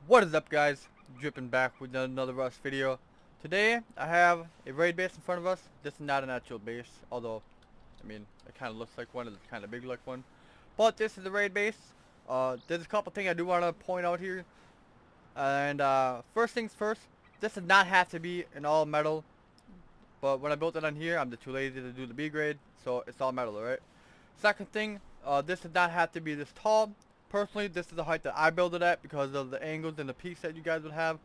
What is up, guys? Dripping back with another Rust video. Today I have a raid base in front of us. This is not an actual base, although it kind of looks like one. It's kind of big like one, but this is a raid base. There's a couple things I do want to point out here. And first things first, this does not have to be an all metal. But when I built it on here, I'm just too lazy to do the B grade, so it's all metal, alright? Second thing, this does not have to be this tall. Personally, this is the height that I build it at because of the angles and the peaks that you guys would have.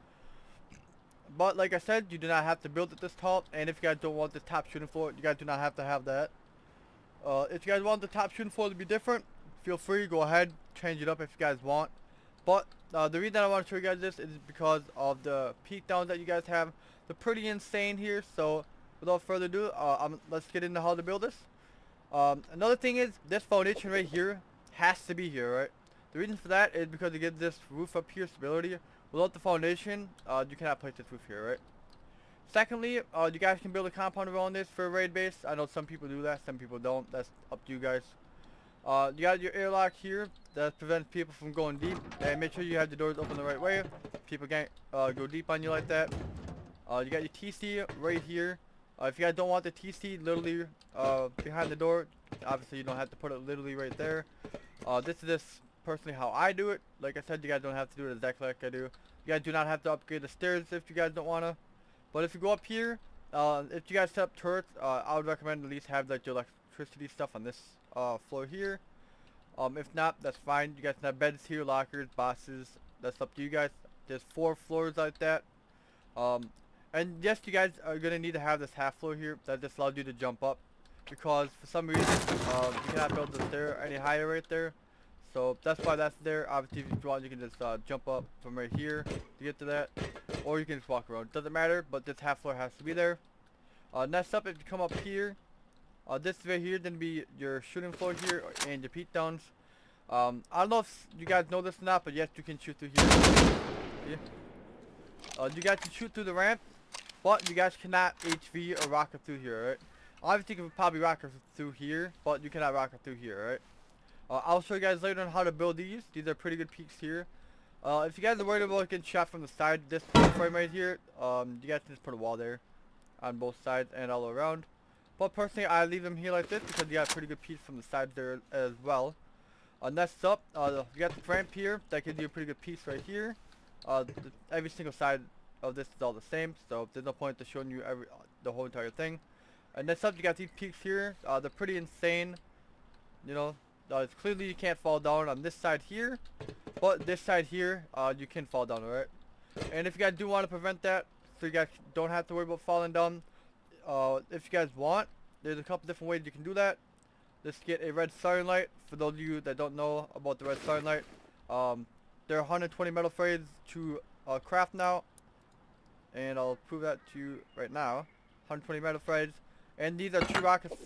But like I said, you do not have to build it this tall. And if you guys don't want the top shooting floor, you guys do not have to have that. If you guys want the top shooting floor to be different, feel free, go ahead, change it up if you guys want. But the reason I want to show you guys this is because of the peak downs that you guys have. They're pretty insane here. So without further ado, let's get into how to build this. Another thing is, this foundation right here has to be here, right? The reason for that is because it gives this roof up here stability. Without the foundation, you cannot place this roof here, right? Secondly, you guys can build a compound around this for a raid base. I know some people do that, some people don't. That's up to you guys. You got your airlock here that prevents people from going deep. And make sure you have the doors open the right way. People can't go deep on you like that. You got your TC right here. If you guys don't want the TC literally behind the door, obviously you don't have to put it literally right there. This is just personally how I do it. Like I said, you guys don't have to do it exactly like I do. You guys do not have to upgrade the stairs if you guys don't want to. But if you go up here, if you guys set up turrets, I would recommend at least have like your electricity stuff on this floor here. If not, that's fine. You guys can have beds here, lockers, boxes. That's up to you guys. There's 4 floors like that. Um, and yes, you guys are gonna need to have this half floor here that just allows you to jump up, because for some reason you cannot build the stair any higher right there. So that's why that's there. Obviously, if you want, you can just jump up from right here to get to that, or you can just walk around. Doesn't matter, but this half floor has to be there. Next up, if you come up here, this right here is gonna be your shooting floor here and your peak downs. I don't know if you guys know this or not, but yes, you can shoot through here. Yeah. You guys can shoot through the ramp, but you guys cannot HV or rocket through here, right? Obviously, you can probably rocket through here, but you cannot rocket through here, right? I'll show you guys later on how to build these. These are pretty good peaks here. If you guys are worried about getting shot from the side, this frame right here, you guys can just put a wall there on both sides and all around. But personally, I leave them here like this because you got pretty good peaks from the sides there as well. Next up, you got the ramp here. That gives you a pretty good piece right here. Every single side of this is all the same, so there's no point to showing you the whole entire thing. And next up, you got these peaks here. They're pretty insane. You know, it's clearly you can't fall down on this side here, but this side here, you can fall down, alright? And if you guys do want to prevent that, so you guys don't have to worry about falling down, if you guys want, there's a couple different ways you can do that. Let's get a red siren light. For those of you that don't know about the red siren light, there are 120 metal frames to craft now, and I'll prove that to you right now. 120 metal frames, and these are 2 rockets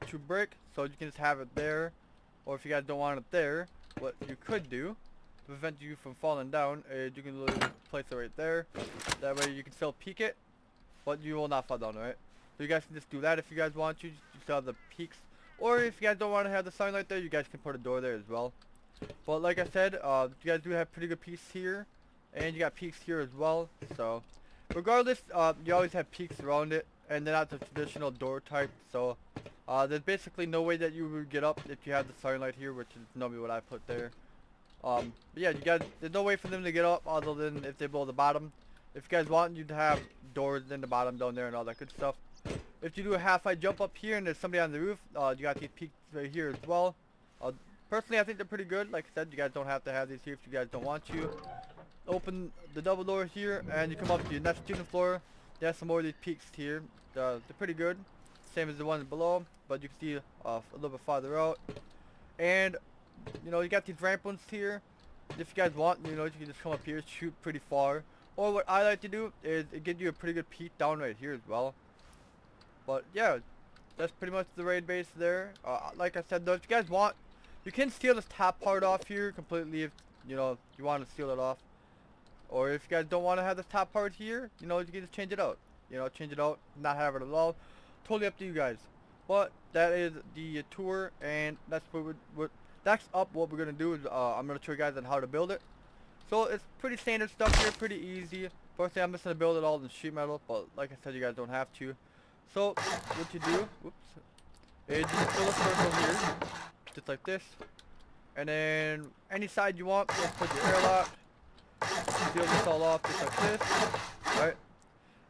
to brick, so you can just have it there. Or if you guys don't want it there, what you could do to prevent you from falling down is you can literally place it right there. That way you can still peek it, but you will not fall down, alright? So you guys can just do that if you guys want to. You still have the peaks. Or if you guys don't want to have the sunlight there, you guys can put a door there as well. But like I said, you guys do have pretty good peaks here. And you got peaks here as well. So regardless, you always have peaks around it. And they're not the traditional door type. So there's basically no way that you would get up if you have the sunlight here, which is normally what I put there. But yeah, there's no way for them to get up other than if they blow the bottom. If you guys want, you'd have doors in the bottom down there and all that good stuff. If you do a half height jump up here and there's somebody on the roof, you got these peaks right here as well. Personally, I think they're pretty good. Like I said, you guys don't have to have these here if you guys don't want to. Open the double door here and you come up to your next student floor. There's some more of these peaks here. They're pretty good. Same as the ones below, but you can see a little bit farther out. And, you know, you got these ramp ones here. If you guys want, you know, you can just come up here, shoot pretty far. Or what I like to do is it gives you a pretty good peek down right here as well. But yeah, that's pretty much the raid base there. Like I said though, if you guys want, you can steal this top part off here completely if, you know, you want to steal it off. Or if you guys don't want to have this top part here, you know, you can just change it out. You know, change it out, not have it at all. Totally up to you guys. But that is the tour, and that's what next up what we're going to do is I'm going to show you guys on how to build it. So it's pretty standard stuff here, pretty easy. First thing, I'm just gonna build it all in sheet metal, but like I said, you guys don't have to. So what you do, whoops, is you just fill a circle here, just like this, and then any side you want, just put your airlock. Seal this all off just like this, right?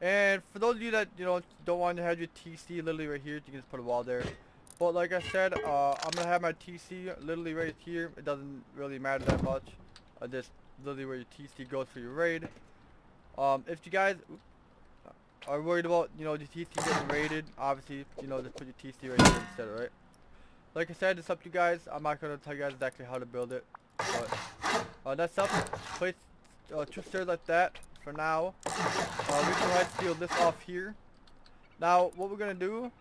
And for those of you that don't want to have your TC literally right here, you can just put a wall there. But like I said, I'm gonna have my TC literally right here. It doesn't really matter that much. Just literally where your TC goes for your raid. If you guys are worried about your TC getting raided, obviously just put your TC right here instead, right? Like I said, it's up to you guys. I'm not gonna tell you guys exactly how to build it, but that's up. Place 2 stairs like that for now. We can go ahead and seal this off here. Now what we're gonna do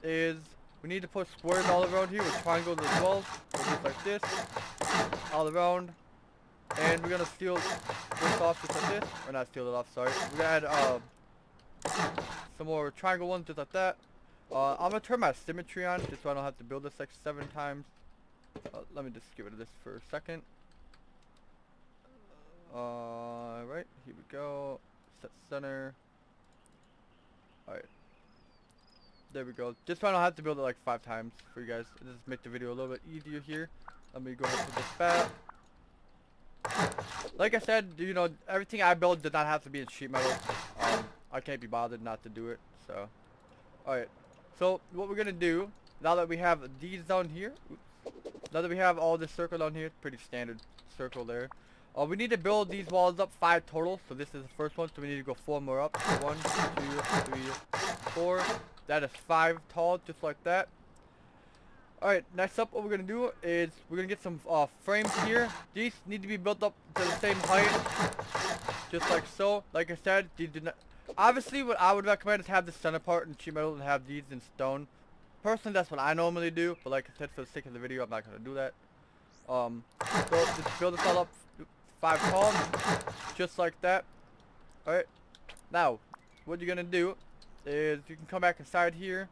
is we need to put squares all around here with triangles as well. So just like this, all around. And we're gonna seal this off just like this. Or not seal it off, sorry. We're gonna add some more triangle ones just like that. I'm gonna turn my symmetry on just so I don't have to build this like 7 times. Let me just get rid of this for a second. Right, here we go. Set center. Alright. There we go. Just so I don't have to build it like 5 times for you guys. Just make the video a little bit easier here. Let me go ahead and put this back. Like I said, everything I build does not have to be in sheet metal. I can't be bothered not to do it, so. Alright. So, what we're gonna do, now that we have these down here, now that we have all this circle down here, pretty standard circle there. We need to build these walls up 5 total, so this is the first one, so we need to go 4 more up. So 1, 2, 3, 4. That is 5 tall, just like that. Alright, next up what we're going to do is we're going to get some frames here. These need to be built up to the same height, just like so. Like I said, these do not... Obviously, what I would recommend is have the center part in sheet metal and have these in stone. Personally, that's what I normally do, but like I said, for the sake of the video, I'm not going to do that. So just build this all up 5 tall, just like that. Alright, now what you're gonna do is you can come back inside here,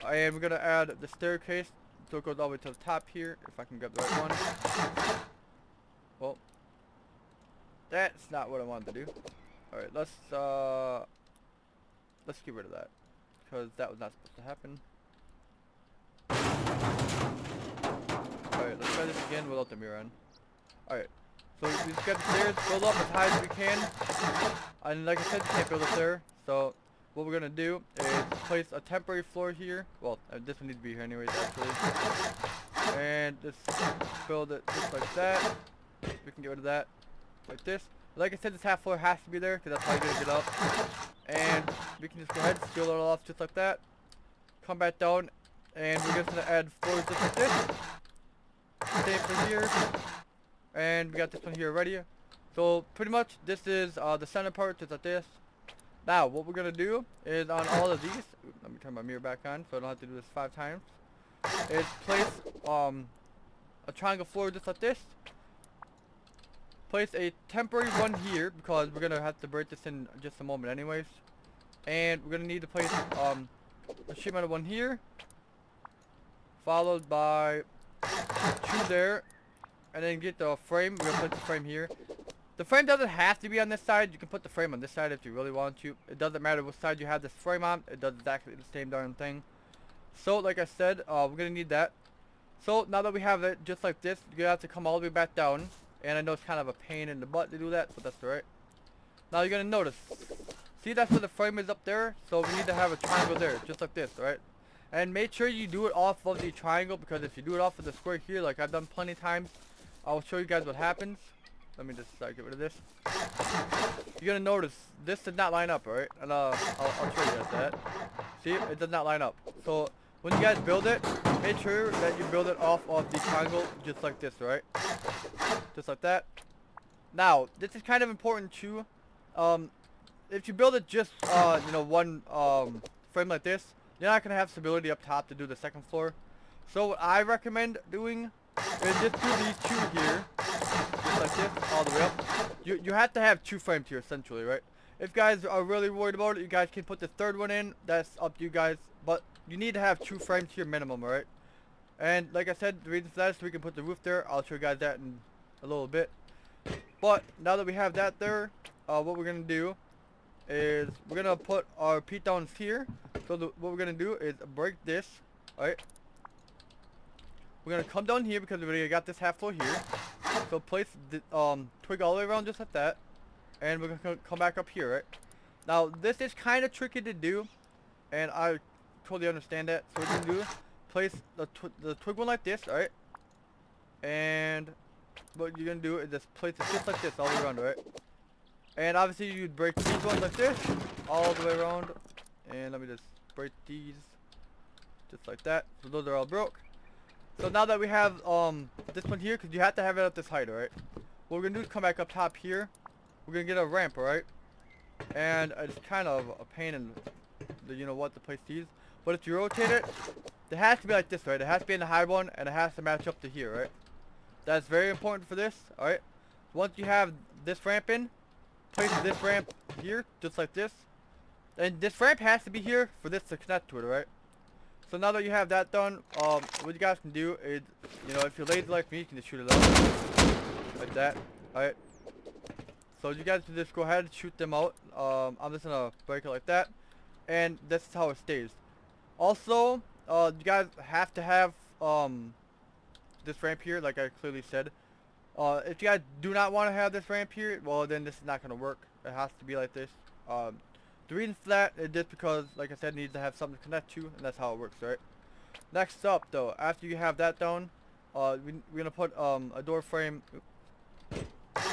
and we're gonna add the staircase so it goes all the way to the top here. If I can grab the right one. Well, that's not what I wanted to do. Alright, let's get rid of that, because that was not supposed to happen. Alright, let's try this again without the mirror on. Alright. So we just got the stairs, build up as high as we can, and like I said, you can't build up there, so what we're going to do is place a temporary floor here. Well, this one needs to be here anyways, actually, and just build it just like that. We can get rid of that, like this. Like I said, this half floor has to be there, because that's how you're going to get up, and we can just go ahead and seal it all off just like that, come back down, and we're just going to add floors just like this, same for here. And we got this one here already. So pretty much this is the center part just like this. Now what we're gonna do is on all of these, let me turn my mirror back on so I don't have to do this 5 times, is place a triangle floor just like this. Place a temporary one here because we're gonna have to break this in just a moment anyways. And we're gonna need to place a sheet metal one here, followed by 2 there. And then get the frame. We're gonna put the frame here. The frame doesn't have to be on this side. You can put the frame on this side if you really want to. It doesn't matter which side you have this frame on. It does exactly the same darn thing. So like I said, we're gonna need that. So now that we have it just like this, you're gonna have to come all the way back down. And I know it's kind of a pain in the butt to do that, but that's alright. Now you're gonna notice. See, that's where the frame is up there. So we need to have a triangle there, just like this, alright? And make sure you do it off of the triangle, because if you do it off of the square here, like I've done plenty of times, I'll show you guys what happens. Let me just get rid of this. You're gonna notice this did not line up, alright? And I'll show you guys that. See, it does not line up. So when you guys build it, make sure that you build it off of the triangle just like this, right? Just like that. Now, this is kind of important too. If you build it just one frame like this, you're not gonna have stability up top to do the second floor. So what I recommend doing is just do these 2 here, just like this, all the way up. You have to have 2 frames here essentially, right? If guys are really worried about it, you guys can put the 3rd one in. That's up to you guys, but you need to have 2 frames here minimum, alright? And like I said, the reason for that is so we can put the roof there. I'll show you guys that in a little bit. But now that we have that there, what we're gonna do is we're gonna put our peat downs here. So what we're gonna do is break this. Alright. We're gonna come down here because we already got this half floor here. So place the twig all the way around just like that. And we're gonna come back up here, right? Now this is kind of tricky to do, and I totally understand that. So what you're gonna do, place the twig one like this, alright? And what you're gonna do is just place it just like this all the way around, right? And obviously you'd break these ones like this all the way around. And let me just break these just like that. So those are all broke. So now that we have this one here, because you have to have it at this height, alright? What we're gonna do is come back up top here. We're gonna get a ramp, alright? And it's kind of a pain in the, you know what, to place these. But if you rotate it, it has to be like this, right? It has to be in the high one, and it has to match up to here, right? That's very important for this, alright? Once you have this ramp in, place this ramp here, just like this. And this ramp has to be here for this to connect to it, alright? So now that you have that done, what you guys can do is, you know, if you're lazy like me, you can just shoot it out. Like that, alright? So you guys can just go ahead and shoot them out. I'm just gonna break it like that. And this is how it stays. Also, you guys have to have, this ramp here, like I clearly said. If you guys do not want to have this ramp here, well then this is not going to work. It has to be like this. The reason for that is just because, like I said, it needs to have something to connect to, and that's how it works, right? Next up though, after you have that down, we're going to put a door frame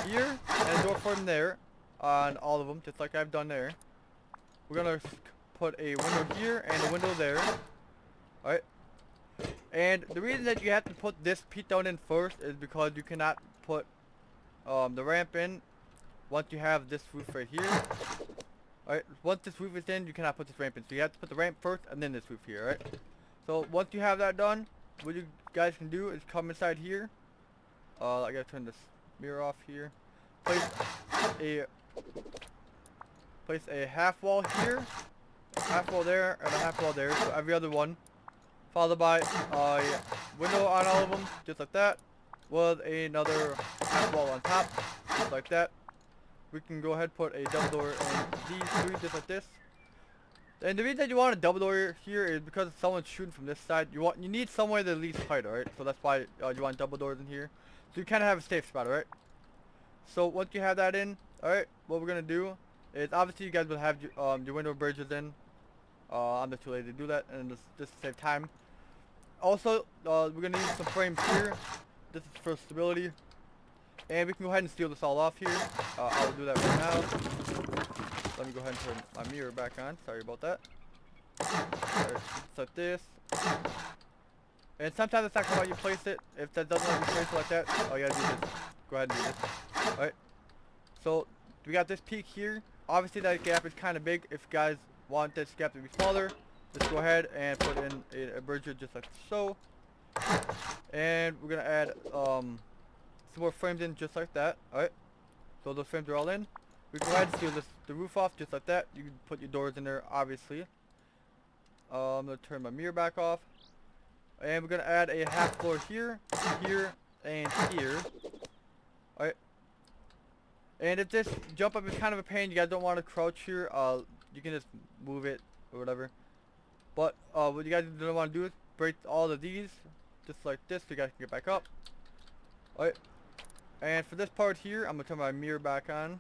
here and a door frame there on all of them, just like I've done there. We're going to put a window here and a window there. Alright. And the reason that you have to put this peat down in first is because you cannot put the ramp in once you have this roof right here. Alright, once this roof is in, you cannot put this ramp in. So you have to put the ramp first and then this roof here, alright? So once you have that done, what you guys can do is come inside here. I gotta turn this mirror off here. Place a half wall here, a half wall there, and a half wall there. So every other one. Followed by a window on all of them, just like that, with another half wall on top, just like that. We can go ahead and put a double door in these three, just like this. And the reason that you want a double door here is because if someone's shooting from this side, you need somewhere to at least hide, alright? So that's why you want double doors in here. So you kind of have a safe spot, alright? So once you have that in, alright, what we're gonna do is obviously you guys will have your window bridges in. I'm just too lazy to do that, and just to save time. Also, we're gonna need some frames here. This is for stability. And we can go ahead and steal this all off here. I'll do that right now. Let me go ahead and turn my mirror back on. Sorry about that. Alright, just like this. And sometimes it's not how you place it. If that doesn't let you place it like that, all you gotta do is just go ahead and do this. Alright. So, we got this peak here. Obviously that gap is kind of big. If you guys want this gap to be smaller, just go ahead and put in a bridge just like so. And we're gonna add some more frames in just like that. Alright. So those frames are all in. We can go ahead and seal the roof off just like that. You can put your doors in there obviously. I'm gonna turn my mirror back off. And we're gonna add a half floor here, here, and here. Alright. And if this jump up is kind of a pain, you guys don't want to crouch here, you can just move it or whatever. But what you guys don't want to do is break all of these just like this so you guys can get back up. Alright. And for this part here, I'm going to turn my mirror back on.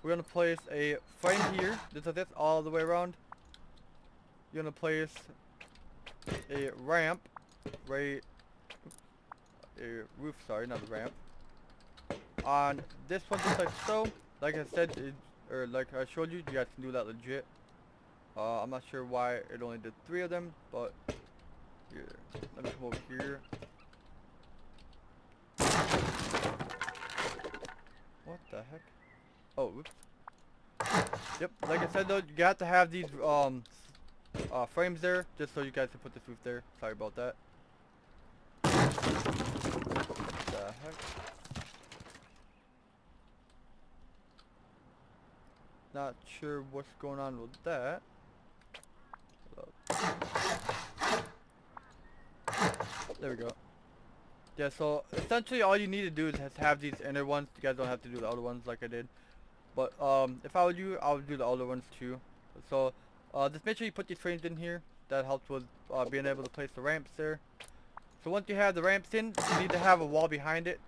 We're going to place a frame here, just like this, all the way around. You're going to place a ramp, right, a roof, sorry, not a ramp, on this one just like so. Like I said, or like I showed you, you guys can do that legit. I'm not sure why it only did 3 of them, but here, let me come over here. What the heck? Oh, oops. Yep, like I said though, you got to have these frames there, just so you guys can put this roof there. Sorry about that. What the heck? Not sure what's going on with that. There we go. Yeah, so essentially all you need to do is just have these inner ones. You guys don't have to do the outer ones like I did. But if I were you, I would do the outer ones too. So just make sure you put these frames in here. That helps with being able to place the ramps there. So once you have the ramps in, you need to have a wall behind it.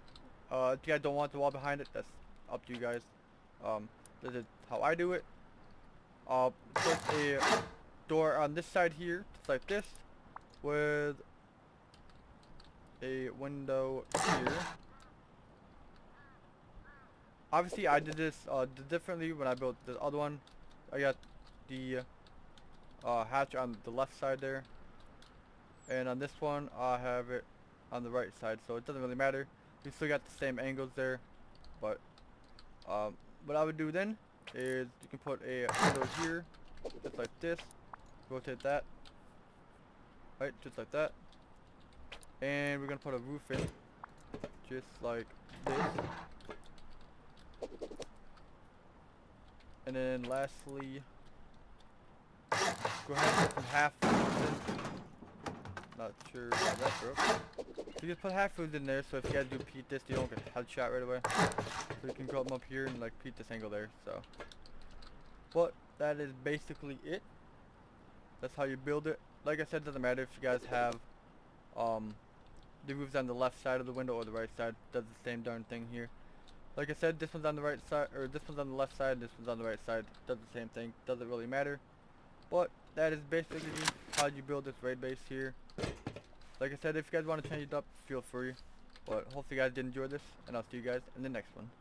If you guys don't want the wall behind it, that's up to you guys. This is how I do it. Put a door on this side here, just like this, with a window here. Obviously, I did this differently when I built the other one. I got the hatch on the left side there, and on this one, I have it on the right side. So it doesn't really matter. We still got the same angles there, but what I would do then is you can put a window here, just like this. Rotate that, right, just like that, and we're gonna put a roof in, just like this. And then lastly, go ahead and put some half foods in. Not sure how that broke. You can put half foods in there, so if you guys do peek this, you don't get headshot right away. So you can go up here and like peek this angle there. So, but that is basically it. That's how you build it. Like I said, doesn't matter if you guys have the roofs on the left side of the window or the right side. Does the same darn thing here. Like I said, this one's on the right side, or this one's on the left side, this one's on the right side. Does the same thing. Doesn't really matter. But that is basically how you build this raid base here. Like I said, if you guys want to change it up, feel free. But hopefully you guys did enjoy this, and I'll see you guys in the next one.